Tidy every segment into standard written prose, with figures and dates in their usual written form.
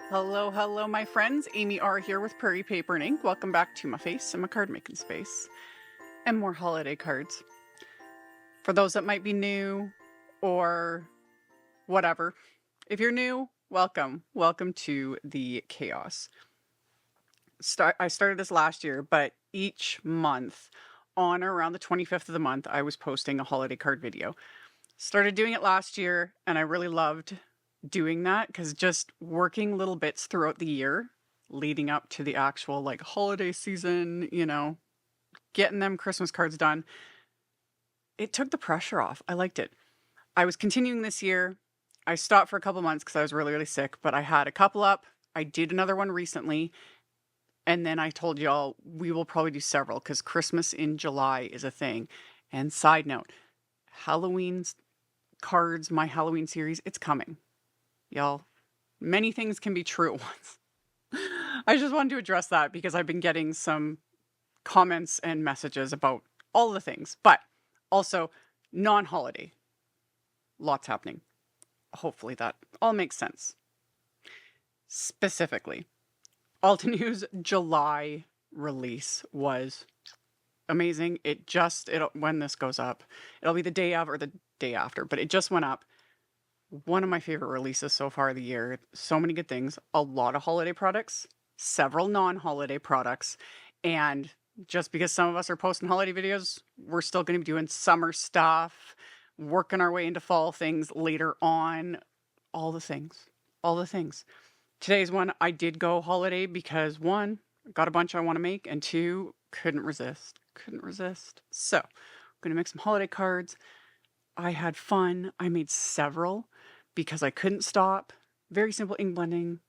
Hello, hello, my friends. AmyR here with Prairie Paper and Ink. Welcome back to my face and my card making space and more holiday cards. For those that might be new or whatever, if you're new, welcome. Welcome to the chaos. I started this last year, but each month on or around the 25th of the month, I was posting a holiday card video. Started doing it last year and I really loved doing that because just working little bits throughout the year leading up to the actual like holiday season, getting them Christmas cards done, it took the pressure off. I liked it. I was continuing this year. I stopped for a couple months because I was really, really sick, but I had a couple up. I did another one recently. And then I told y'all we will probably do several because Christmas in July is a thing. And side note, Halloween's cards, my Halloween series, it's coming. Y'all, many things can be true at once. I just wanted to address that because I've been getting some comments and messages about all the things, but also non-holiday. Lots happening. Hopefully that all makes sense. Specifically, Altenew's July release was amazing. When this goes up, it'll be the day of or the day after, but it just went up. One of my favorite releases so far of the year. So many good things. A lot of holiday products, several non-holiday products. And just because some of us are posting holiday videos, we're still going to be doing summer stuff, working our way into fall things later on. All the things. All the things. Today's one, I did go holiday because one, got a bunch I want to make, and two, couldn't resist. So, I'm going to make some holiday cards. I had fun. I made several because I couldn't stop. Very simple ink blending,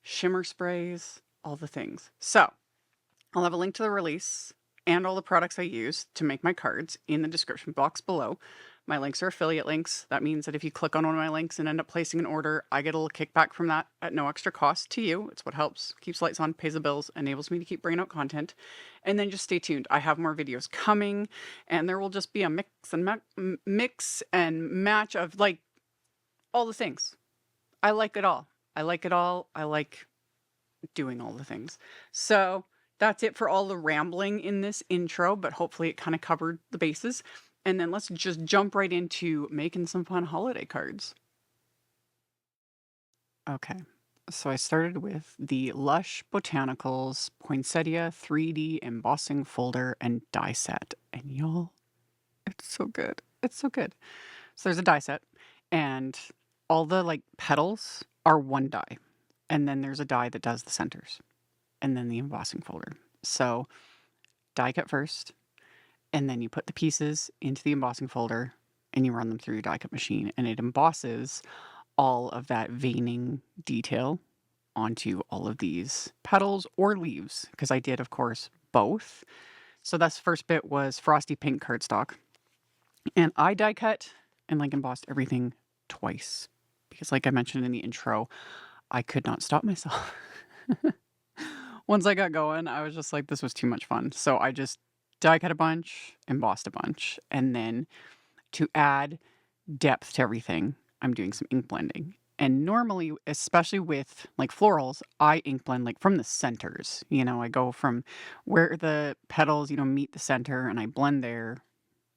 shimmer sprays, all the things. So I'll have a link to the release and all the products I used to make my cards in the description box below. My links are affiliate links. That means that if you click on one of my links and end up placing an order, I get a little kickback from that at no extra cost to you. It's what helps, keeps lights on, pays the bills, enables me to keep bringing out content. And then just stay tuned. I have more videos coming, and there will just be a mix and match of like all the things. I like it all. I like doing all the things. So that's it for all the rambling in this intro, but hopefully it kind of covered the bases. And then let's just jump right into making some fun holiday cards. Okay, so I started with the Lush Botanicals Poinsettia 3D embossing folder and die set. And y'all, it's so good. It's so good. So there's a die set, and all the like petals are one die. And then there's a die that does the centers, and then the embossing folder. So die cut first, and then you put the pieces into the embossing folder and you run them through your die cut machine, and it embosses all of that veining detail onto all of these petals or leaves, because I did, of course, both. So that's the first bit was frosty pink cardstock. And I die cut and like embossed everything twice because, like I mentioned in the intro, I could not stop myself. Once I got going, I was just like, this was too much fun. So I just die cut a bunch, embossed a bunch, and then to add depth to everything, I'm doing some ink blending. And normally, especially with like florals, I ink blend like from the centers. I go from where the petals, meet the center, and I blend there,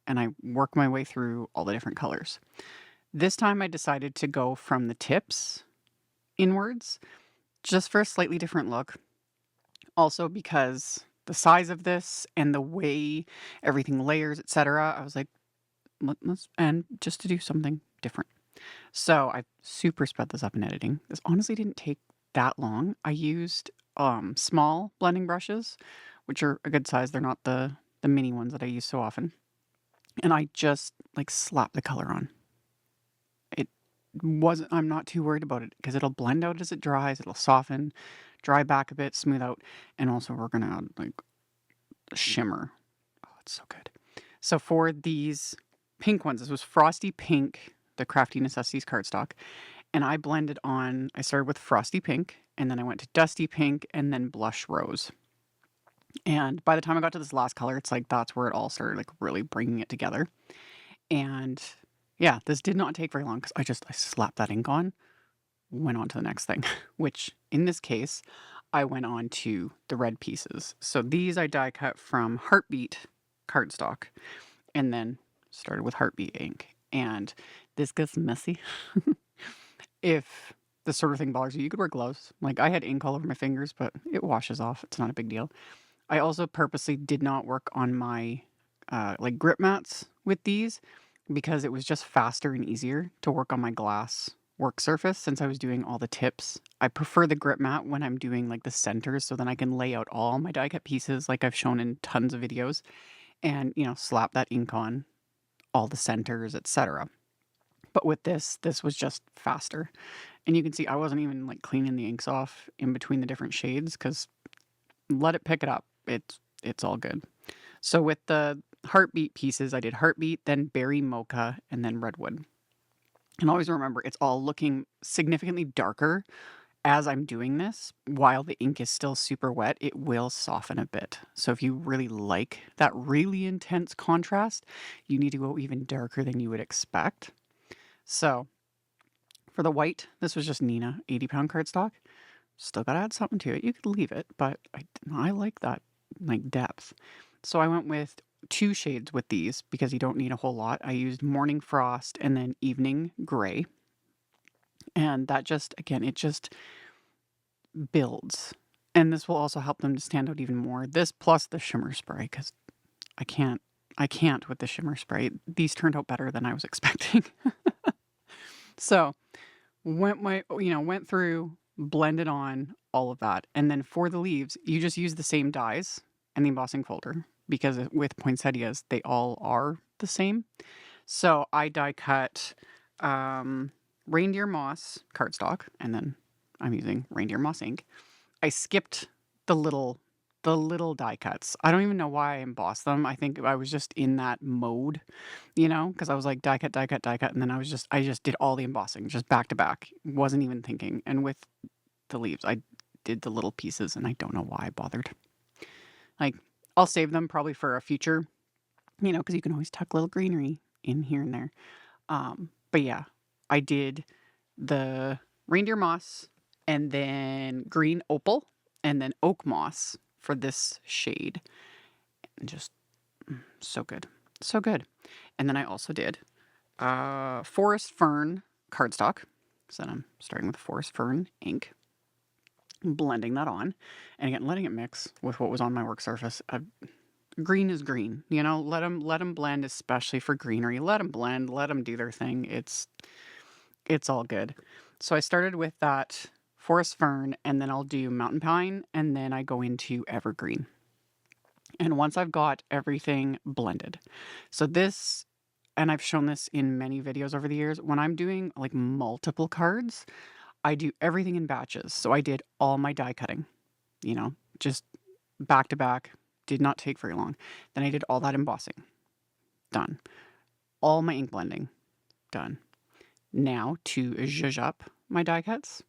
and I work my way through all the different colors. This time I decided to go from the tips inwards, just for a slightly different look. Also because the size of this and the way everything layers, etc., I was like, and just to do something different. So I super sped this up in editing. This honestly didn't take that long. I used small blending brushes, which are a good size. They're not the mini ones that I use so often. And I just like slapped the color on. I'm not too worried about it because it'll blend out as it dries. It'll soften, dry back a bit, smooth out. And also we're going to add like a shimmer. Oh, it's so good. So for these pink ones, this was Frosty Pink, the Crafty Necessities cardstock. And I started with Frosty Pink, and then I went to Dusty Pink, and then Blush Rose. And by the time I got to this last color, it's like that's where it all started like really bringing it together. And yeah, this did not take very long because I slapped that ink on went on to the next thing, which in this case, I went on to the red pieces. So these I die cut from Heartbeat cardstock and then started with Heartbeat ink. And this gets messy. If this sort of thing bothers you, you could wear gloves. Like I had ink all over my fingers, but it washes off. It's not a big deal. I also purposely did not work on my like grip mats with these because it was just faster and easier to work on my glass work surface since I was doing all the tips. I prefer the grip mat when I'm doing like the centers so then I can lay out all my die cut pieces like I've shown in tons of videos and, you know, slap that ink on all the centers, etc. But with this was just faster. And you can see I wasn't even like cleaning the inks off in between the different shades because let it pick it up. It's all good. So with the Heartbeat pieces, I did Heartbeat, then Berry Mocha, and then Redwood. And always remember, it's all looking significantly darker as I'm doing this. While the ink is still super wet, it will soften a bit. So if you really like that really intense contrast, you need to go even darker than you would expect. So for the white, this was just Neenah 80-pound cardstock. Still gotta add something to it. You could leave it, but I like that like depth. So I went with 2 shades with these because you don't need a whole lot. I used Morning Frost and then Evening Gray. And that just, again, it just builds. And this will also help them to stand out even more. This plus the shimmer spray because I can't with the shimmer spray. These turned out better than I was expecting. So went through, blended on all of that. And then for the leaves, you just use the same dies and the embossing folder because with poinsettias, they all are the same. So I die cut reindeer moss cardstock, and then I'm using reindeer moss ink. I skipped the little die cuts. I don't even know why I embossed them. I think I was just in that mode, because I was like die cut, die cut, die cut, and then I just did all the embossing just back to back. Wasn't even thinking. And with the leaves, I did the little pieces, and I don't know why I bothered. Like I'll save them probably for a future, because you can always tuck little greenery in here and there. But yeah, I did the reindeer moss and then green opal and then oak moss for this shade. And just so good. So good. And then I also did forest fern cardstock. So then I'm starting with forest fern ink, blending that on, and again letting it mix with what was on my work surface. Green is green, let them blend, especially for greenery. Let them blend, let them do their thing. It's all good. So I started with that forest fern, and then I'll do mountain pine, and then I go into evergreen. And once I've got everything blended, so this, and I've shown this in many videos over the years, when I'm doing like multiple cards, I do everything in batches. So I did all my die cutting, just back to back. Did not take very long. Then I did all that embossing. Done. All my ink blending. Done. Now to zhuzh up my die cuts,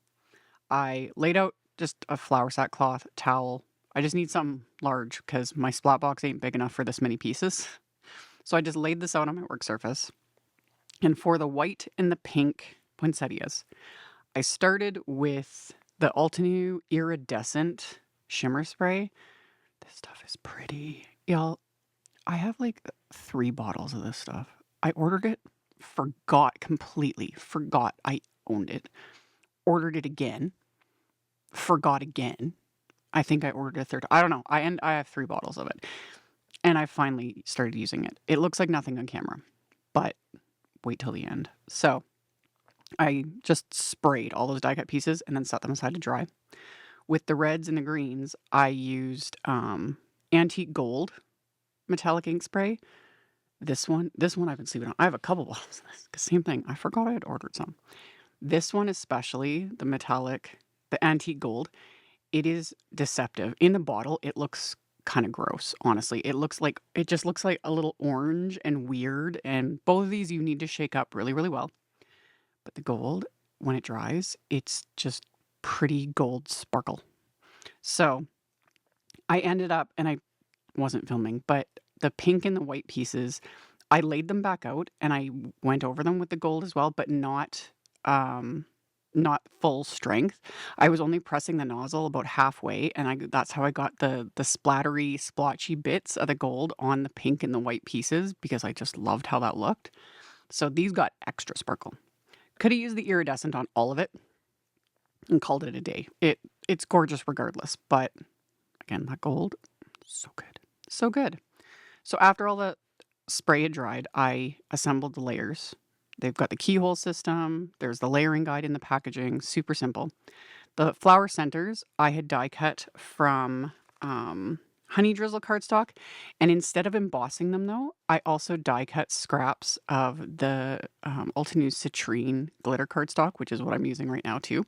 I laid out just a flour sack cloth towel. I just need something large because my splat box ain't big enough for this many pieces. So I just laid this out on my work surface. And for the white and the pink poinsettias, I started with the Altenew Iridescent Shimmer Spray. This stuff is pretty. Y'all, I have like 3 bottles of this stuff. I ordered it, completely forgot I owned it. Ordered it again, forgot again. I think I ordered a third. I don't know. I have 3 bottles of it. And I finally started using it. It looks like nothing on camera, but wait till the end. So I just sprayed all those die cut pieces and then set them aside to dry. With the reds and the greens, I used Antique Gold metallic ink spray. This one I've been sleeping on. I have a couple bottles of this. Same thing. I forgot I had ordered some. This one especially, the Antique Gold, it is deceptive. In the bottle, it looks kind of gross, honestly. It just looks like a little orange and weird. And both of these you need to shake up really, really well. But the gold, when it dries, it's just pretty gold sparkle. So I ended up, and I wasn't filming, but the pink and the white pieces, I laid them back out and I went over them with the gold as well, but not not full strength. I was only pressing the nozzle about halfway, and that's how I got the splattery, splotchy bits of the gold on the pink and the white pieces because I just loved how that looked. So these got extra sparkle. Could have used the iridescent on all of it and called it a day. It's gorgeous regardless, but again, that gold, so good. So good. So after all the spray had dried, I assembled the layers. They've got the keyhole system. There's the layering guide in the packaging. Super simple. The flower centers I had die cut from Honey Drizzle cardstock. And instead of embossing them though, I also die cut scraps of the Altenew Citrine glitter cardstock, which is what I'm using right now too.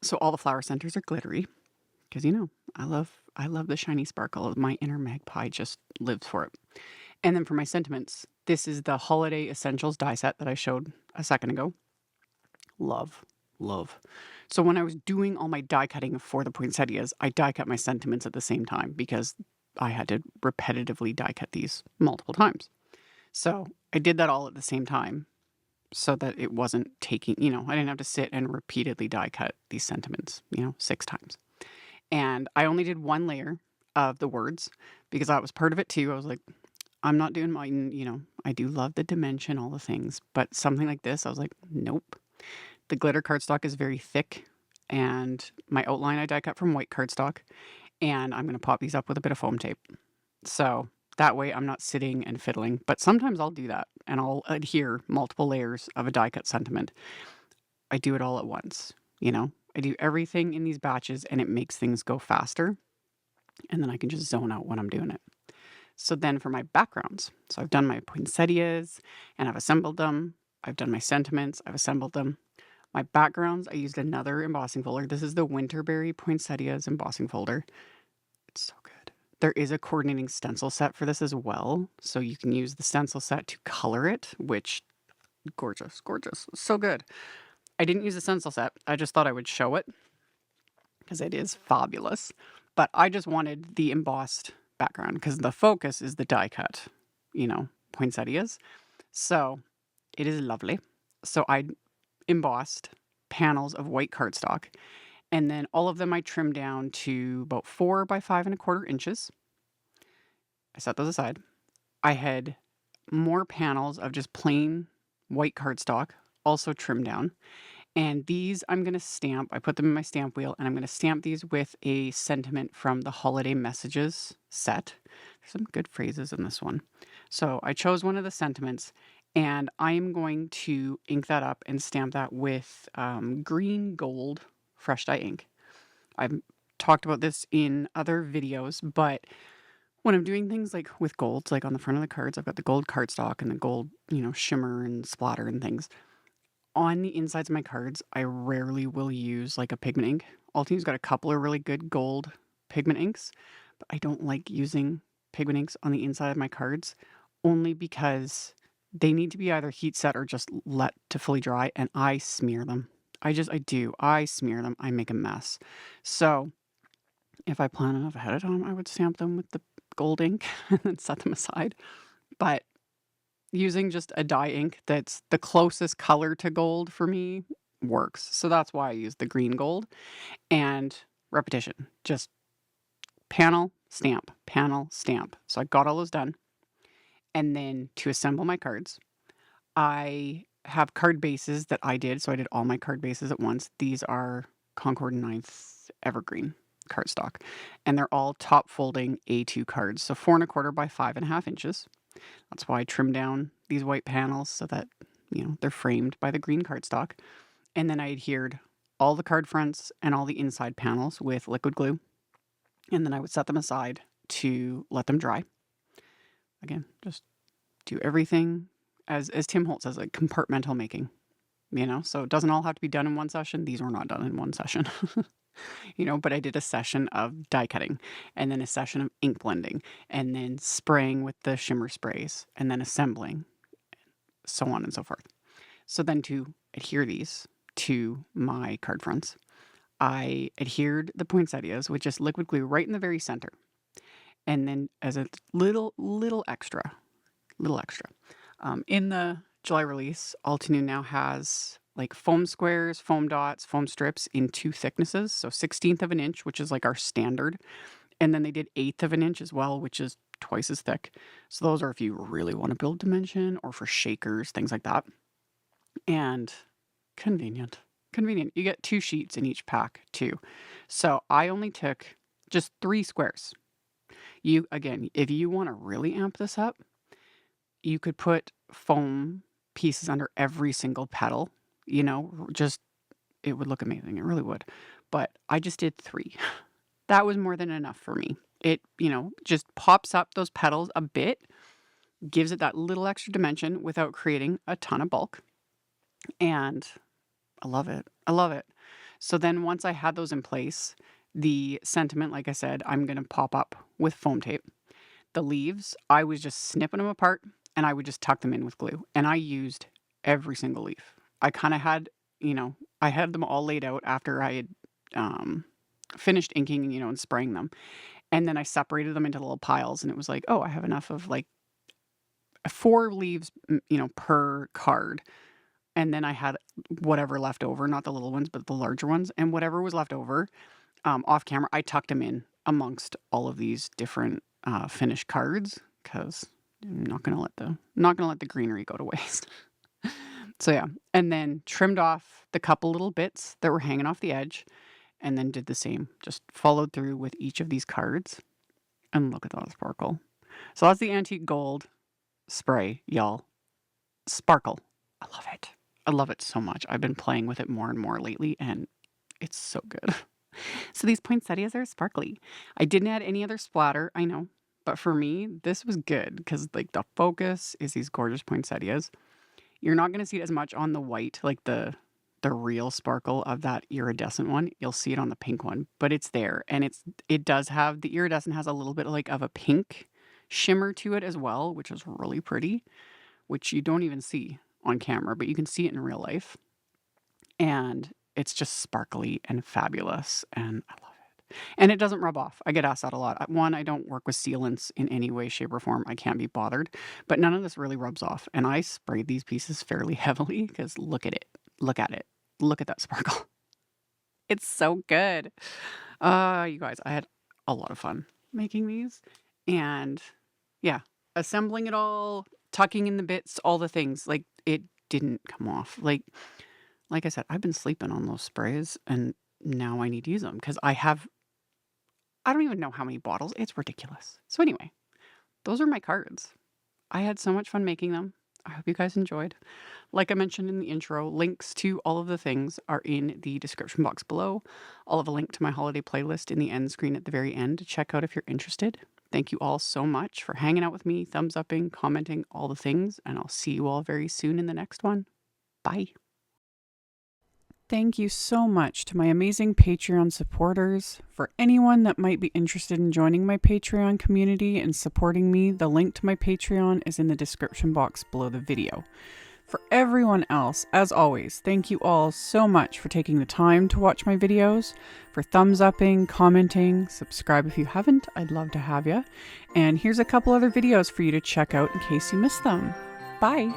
So all the flower centers are glittery because I love the shiny sparkle. My inner magpie just lives for it. And then for my sentiments, this is the Holiday Essentials die set that I showed a second ago. Love, love. So when I was doing all my die cutting for the poinsettias, I die cut my sentiments at the same time because I had to repetitively die cut these multiple times. So I did that all at the same time so that it wasn't taking, I didn't have to sit and repeatedly die cut these sentiments, 6 times. And I only did 1 layer of the words because that was part of it too. I was like, I'm not doing mine, I do love the dimension, all the things, but something like this, I was like, nope. The glitter cardstock is very thick, and my outline I die cut from white cardstock, and I'm going to pop these up with a bit of foam tape. So that way I'm not sitting and fiddling, but sometimes I'll do that, and I'll adhere multiple layers of a die cut sentiment. I do it all at once, I do everything in these batches, and it makes things go faster, and then I can just zone out when I'm doing it. So then for my backgrounds, so I've done my poinsettias and I've assembled them. I've done my sentiments, I've assembled them. My backgrounds, I used another embossing folder. This is the Winterberry Poinsettias embossing folder. It's so good. There is a coordinating stencil set for this as well. So you can use the stencil set to color it, which, gorgeous, gorgeous. So good. I didn't use the stencil set. I just thought I would show it because it is fabulous. But I just wanted the embossed background because the focus is the die cut, poinsettias. So it is lovely. So I embossed panels of white cardstock, and then all of them I trimmed down to about 4 by 5¼ inches. I set those aside. I had more panels of just plain white cardstock also trimmed down. And these I'm going to stamp. I put them in my stamp wheel, and I'm going to stamp these with a sentiment from the Holiday Messages set. There's some good phrases in this one. So I chose one of the sentiments, and I'm going to ink that up and stamp that with green gold fresh dye ink. I've talked about this in other videos, but when I'm doing things like with golds, like on the front of the cards, I've got the gold cardstock and the gold, shimmer and splatter and things. On the insides of my cards, I rarely will use like a pigment ink. Altenew's got a couple of really good gold pigment inks, but I don't like using pigment inks on the inside of my cards only because they need to be either heat set or just let to fully dry, and I smear them. I smear them. I make a mess. So if I plan enough ahead of time, I would stamp them with the gold ink and then set them aside. But using just a dye ink that's the closest color to gold for me works. So that's why I use the green gold. And repetition, just panel, stamp, panel, stamp. So I got all those done. And then to assemble my cards, I have card bases that I did. So I did all my card bases at once. These are Concord 9th Evergreen cardstock. And they're all top folding A2 cards. So 4¼ by 5½ inches. That's why I trimmed down these white panels so that, they're framed by the green cardstock. And then I adhered all the card fronts and all the inside panels with liquid glue. And then I would set them aside to let them dry. Again, just do everything as Tim Holt says, like compartmental making, so it doesn't all have to be done in one session. These were not done in one session. But I did a session of die cutting and then a session of ink blending and then spraying with the shimmer sprays and then assembling, so on and so forth. So then to adhere these to my card fronts, I adhered the poinsettias with just liquid glue right in the very center. And then as a little extra, in the July release, Altenew now has like foam squares, foam dots, foam strips in 2 thicknesses. So 1/16 of an inch, which is like our standard. And then they did 1/8 of an inch as well, which is twice as thick. So those are if you really want to build dimension or for shakers, things like that. And convenient. Convenient. You get 2 sheets in each pack too. So I only took just 3 squares. Again, if you want to really amp this up, you could put foam pieces under every single petal, just it would look amazing. It really would. But I just did 3. That was more than enough for me. It, just pops up those petals a bit, gives it that little extra dimension without creating a ton of bulk. And I love it. I love it. So then once I had those in place, the sentiment, like I said, I'm going to pop up with foam tape. The leaves, I was just snipping them apart and I would just tuck them in with glue. And I used every single leaf. I kind of had, I had them all laid out after I had finished inking, and spraying them. And then I separated them into little piles and it was like, oh, I have enough of like 4 leaves, per card. And then I had whatever left over, not the little ones, but the larger ones. And whatever was left over off camera, I tucked them in amongst all of these different finished cards because I'm not gonna let the greenery go to waste. So yeah, and then trimmed off the couple little bits that were hanging off the edge, and then did the same. Just followed through with each of these cards, and look at that sparkle. So that's the antique gold spray, y'all. Sparkle. I love it. I love it so much. I've been playing with it more and more lately, and it's so good. So these poinsettias are sparkly. I didn't add any other splatter, I know. But for me, this was good because like the focus is these gorgeous poinsettias. You're not going to see it as much on the white, like the real sparkle of that iridescent one. You'll see it on the pink one, but it's there. And it does have, the iridescent has a little bit like of a pink shimmer to it as well, which is really pretty, which you don't even see on camera, but you can see it in real life. And it's just sparkly and fabulous, and I love it. And it doesn't rub off. I get asked that a lot. One, I don't work with sealants in any way, shape, or form. I can't be bothered. But none of this really rubs off. And I sprayed these pieces fairly heavily because look at it. Look at it. Look at that sparkle. It's so good. You guys, I had a lot of fun making these. And yeah, assembling it all, tucking in the bits, all the things. Like, it didn't come off. Like I said, I've been sleeping on those sprays and now I need to use them because I don't even know how many bottles. It's ridiculous. So anyway, those are my cards. I had so much fun making them. I hope you guys enjoyed. Like I mentioned in the intro, links to all of the things are in the description box below. I'll have a link to my holiday playlist in the end screen at the very end to check out if you're interested. Thank you all so much for hanging out with me, thumbs upping, commenting, all the things, and I'll see you all very soon in the next one. Bye. Thank you so much to my amazing Patreon supporters. For anyone that might be interested in joining my Patreon community and supporting me, the link to my Patreon is in the description box below the video. For everyone else, as always, thank you all so much for taking the time to watch my videos, for thumbs upping, commenting, subscribe if you haven't, I'd love to have you. And here's a couple other videos for you to check out in case you missed them. Bye!